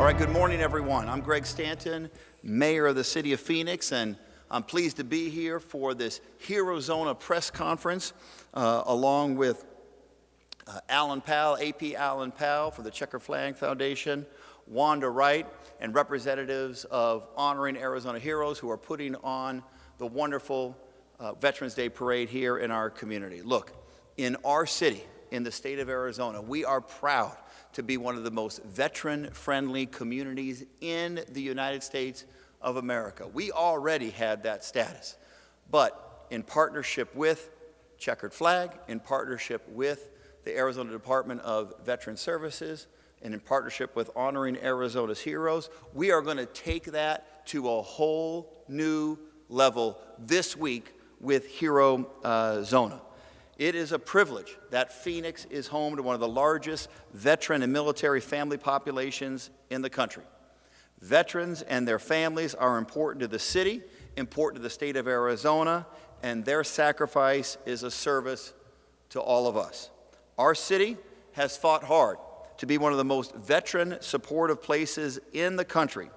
right, good morning, everyone. I'm Greg Stanton, Mayor of the City of Phoenix, and I'm pleased to be here for this HeroZona press conference, along with Alan Powell, AP Alan Powell for the Checker Flag Foundation, Wanda Wright, and representatives of Honoring Arizona Heroes who are putting on the wonderful Veterans Day Parade here in our community. Look, in our city, in the state of Arizona, we are proud to be one of the most veteran-friendly communities in the United States of America. We already had that status, but in partnership with Checkered Flag, in partnership with the Arizona Department of Veteran Services, and in partnership with Honoring Arizona's Heroes, we are going to take that to a whole new level this week with HeroZona. It is a privilege that Phoenix is home to one of the largest veteran and military family populations in the country. Veterans and their families are important to the city, important to the state of Arizona, and their sacrifice is a service to all of us. Our city has fought hard to be one of the most veteran-supportive places in the country,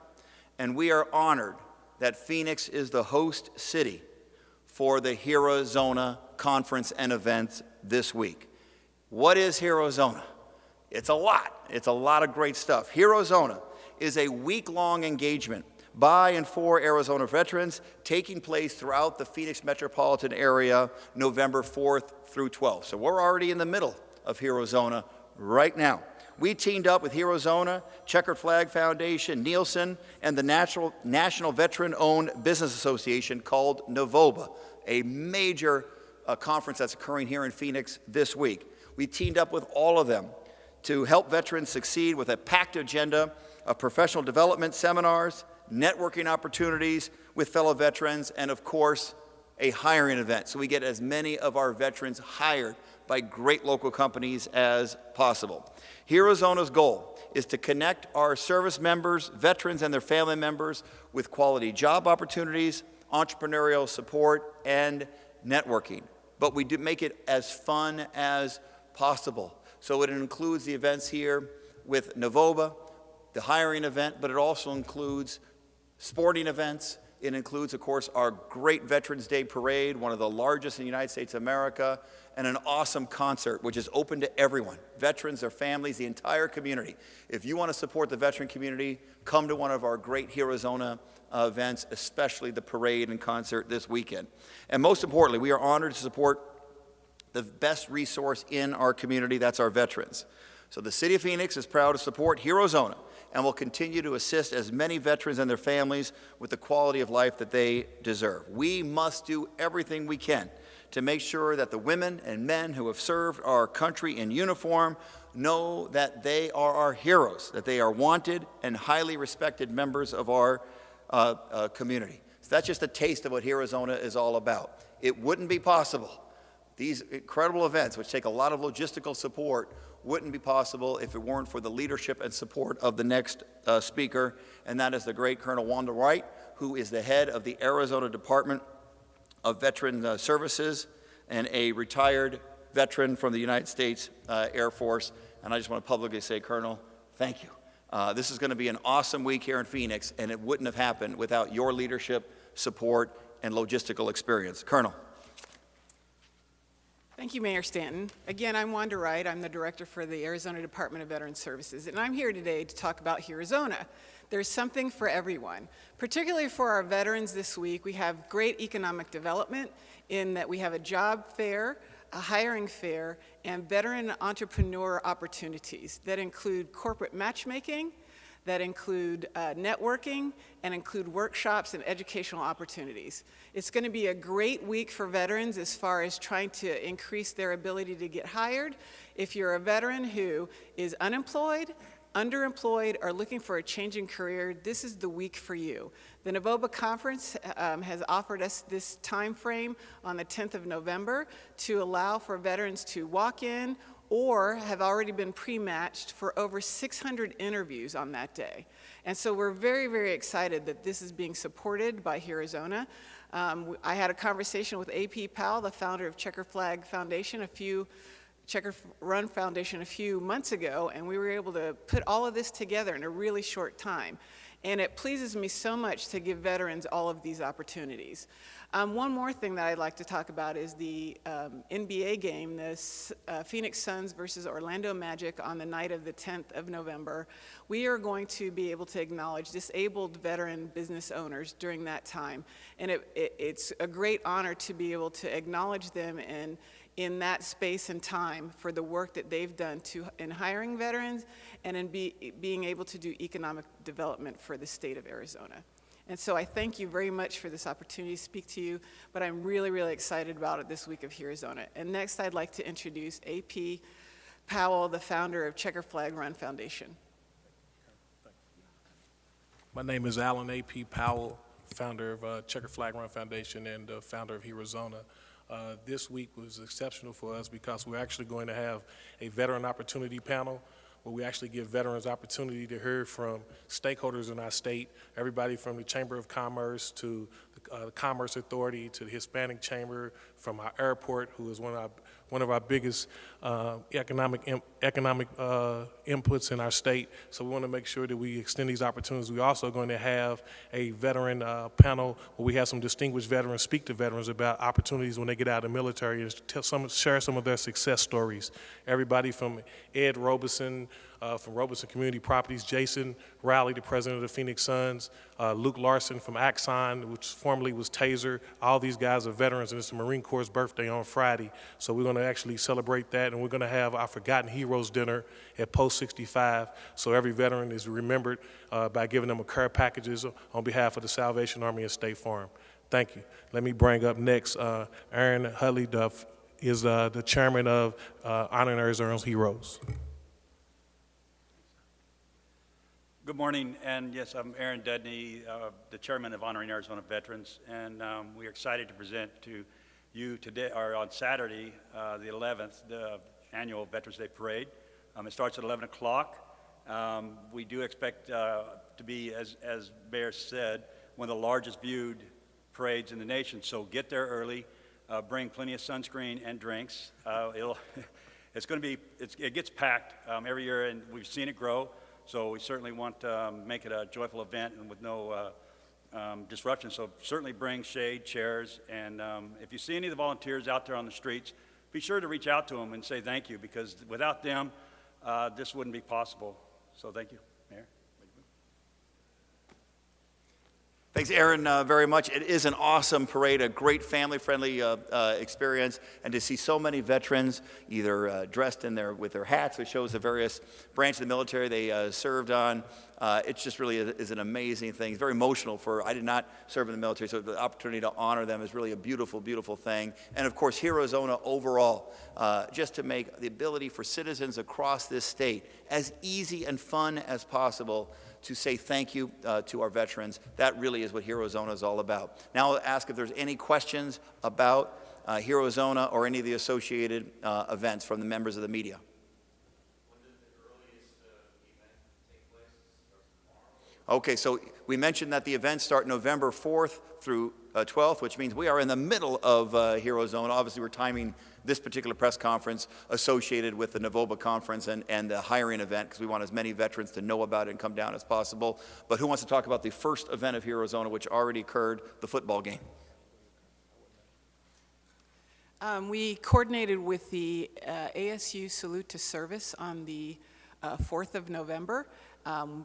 and we are honored that Phoenix is the host city for the HeroZona conference and events this week. What is HeroZona? It's a lot. It's a lot of great stuff. HeroZona is a week-long engagement by and for Arizona veterans taking place throughout the Phoenix metropolitan area November 4th through 12th. So we're already in the middle of HeroZona right now. We teamed up with HeroZona, Checkered Flag Foundation, Nielsen, and the National Veteran-Owned Business Association called NAVOBA, a major conference that's occurring here in Phoenix this week. We teamed up with all of them to help veterans succeed with a packed agenda of professional development seminars, networking opportunities with fellow veterans, and of course, a hiring event. So we get as many of our veterans hired by great local companies as possible. HeroZona's goal is to connect our service members, veterans, and their family members with quality job opportunities, entrepreneurial support, and networking. But we do make it as fun as possible. So it includes the events here with NAVOBA, the hiring event, but it also includes sporting events. It includes, of course, our great Veterans Day Parade, one of the largest in the United States of America, and an awesome concert, which is open to everyone, veterans, their families, the entire community. If you want to support the veteran community, come to one of our great HeroZona events, especially the parade and concert this weekend. And most importantly, we are honored to support the best resource in our community, that's our veterans. So the City of Phoenix is proud to support HeroZona and will continue to assist as many veterans and their families with the quality of life that they deserve. We must do everything we can to make sure that the women and men who have served our country in uniform know that they are our heroes, that they are wanted and highly respected members of our community. So that's just a taste of what HeroZona is all about. It wouldn't be possible. These incredible events, which take a lot of logistical support, wouldn't be possible if it weren't for the leadership and support of the next speaker, and that is the great Colonel Wanda Wright, who is the head of the Arizona Department of Veteran Services and a retired veteran from the United States Air Force. And I just want to publicly say, Colonel, thank you. This is going to be an awesome week here in Phoenix, and it wouldn't have happened without your leadership, support, and logistical experience. Colonel. Thank you, Mayor Stanton. Again, I'm Wanda Wright. I'm the director for the Arizona Department of Veteran Services, and I'm here today to talk about HeroZona. There's something for everyone. Particularly for our veterans this week, we have great economic development in that we have a job fair, a hiring fair, and veteran entrepreneur opportunities that include corporate matchmaking, that include networking, and include workshops and educational opportunities. It's going to be a great week for veterans as far as trying to increase their ability to get hired. If you're a veteran who is unemployed, underemployed, or looking for a change in career, this is the week for you. The NAVOBA conference has offered us this time frame on the 10th of November to allow for veterans to walk in or have already been pre-matched for over 600 interviews on that day. And so we're very, very excited that this is being supported by HeroZona. I had a conversation with AP Powell, the founder of Checkered Flag Foundation, a few Checker Run Foundation a few months ago, and we were able to put all of this together in a really short time. And it pleases me so much to give veterans all of these opportunities. One more thing that I'd like to talk about is the NBA game, this Phoenix Suns versus Orlando Magic on the night of the 10th of November. We are going to be able to acknowledge disabled veteran business owners during that time. And it's a great honor to be able to acknowledge them in that space and time for the work that they've done in hiring veterans and in being able to do economic development for the state of Arizona. And so I thank you very much for this opportunity to speak to you, but I'm really, really excited about it this week of HeroZona. And next I'd like to introduce A.P. Powell, the founder of Checker Flag Run Foundation. My name is Alan A.P. Powell, founder of Checker Flag Run Foundation and founder of HeroZona. This week was exceptional for us because we're actually going to have a veteran opportunity panel where we actually give veterans opportunity to hear from stakeholders in our state, everybody from the Chamber of Commerce to the Commerce Authority to the Hispanic Chamber, from our airport, who is one of our biggest economic inputs in our state. So we want to make sure that we extend these opportunities. We're also going to have a veteran panel where we have some distinguished veterans speak to veterans about opportunities when they get out of the military and share some of their success stories. Everybody from Ed Robeson, from Robeson Community Properties, Jason Rowley, the president of the Phoenix Suns, Luke Larson from Axon, which formerly was Taser. All these guys are veterans, and it's the Marine Corps' birthday on Friday. So we're going to actually celebrate that, and we're going to have our Forgotten Heroes dinner at Post 65. So every veteran is remembered by giving them a care packages on behalf of the Salvation Army and State Farm. Thank you. Let me bring up next Aaron Hudley is the chairman of Honoring Arizona's Heroes. Good morning, and yes, I'm Aaron Dudney, the chairman of Honoring Arizona Veterans, and we're excited to present to you today, or on Saturday, the 11th, the annual Veterans Day Parade. It starts at 11 o'clock. We do expect to be, as Mayor said, one of the largest viewed parades in the nation, so get there early, bring plenty of sunscreen and drinks. It's going to be, it gets packed every year, and we've seen it grow. So we certainly want to make it a joyful event and with no disruption. So certainly bring shade, chairs, and if you see any of the volunteers out there on the streets, be sure to reach out to them and say thank you, because without them, this wouldn't be possible. So thank you, Mayor. Thanks, Aaron, very much. It is an awesome parade, a great family-friendly experience, and to see so many veterans either dressed in with their hats, which shows the various branches of the military they served on. It just really is an amazing thing. It's very emotional I did not serve in the military, so the opportunity to honor them is really a beautiful, beautiful thing. And of course, HeroZona overall, just to make the ability for citizens across this state as easy and fun as possible to say thank you to our veterans. That really is what HeroZona is all about. Now I'll ask if there's any questions about HeroZona or any of the associated events from the members of the media. When does the earliest event take place? It starts tomorrow? Okay, so we mentioned that the events start November 4th through 12th, which means we are in the middle of HeroZona. Obviously, we're timing this particular press conference associated with the Navoba conference and the hiring event, because we want as many veterans to know about it and come down as possible. But who wants to talk about the first event of HeroZona, which already occurred, the football game? We coordinated with the ASU Salute to Service on the 4th of November.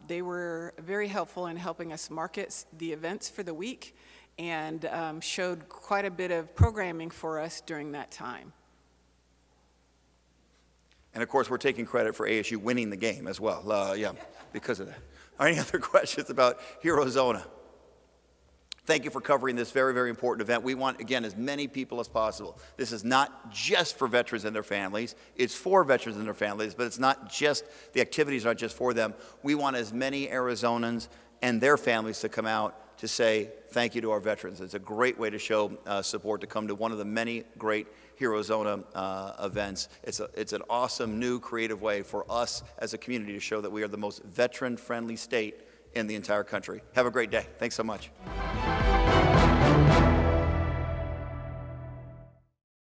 They were very helpful in helping us market the events for the week and showed quite a bit of programming for us during that time. And of course, we're taking credit for ASU winning the game as well, because of that. Any other questions about HeroZona? Thank you for covering this very, very important event. We want, again, as many people as possible. This is not just for veterans and their families. It's for veterans and their families, but it's not just, the activities are not just for them. We want as many Arizonans and their families to come out to say thank you to our veterans. It's a great way to show support, to come to one of the many great HeroZona events. It's an awesome, new, creative way for us as a community to show that we are the most veteran-friendly state in the entire country. Have a great day. Thanks so much.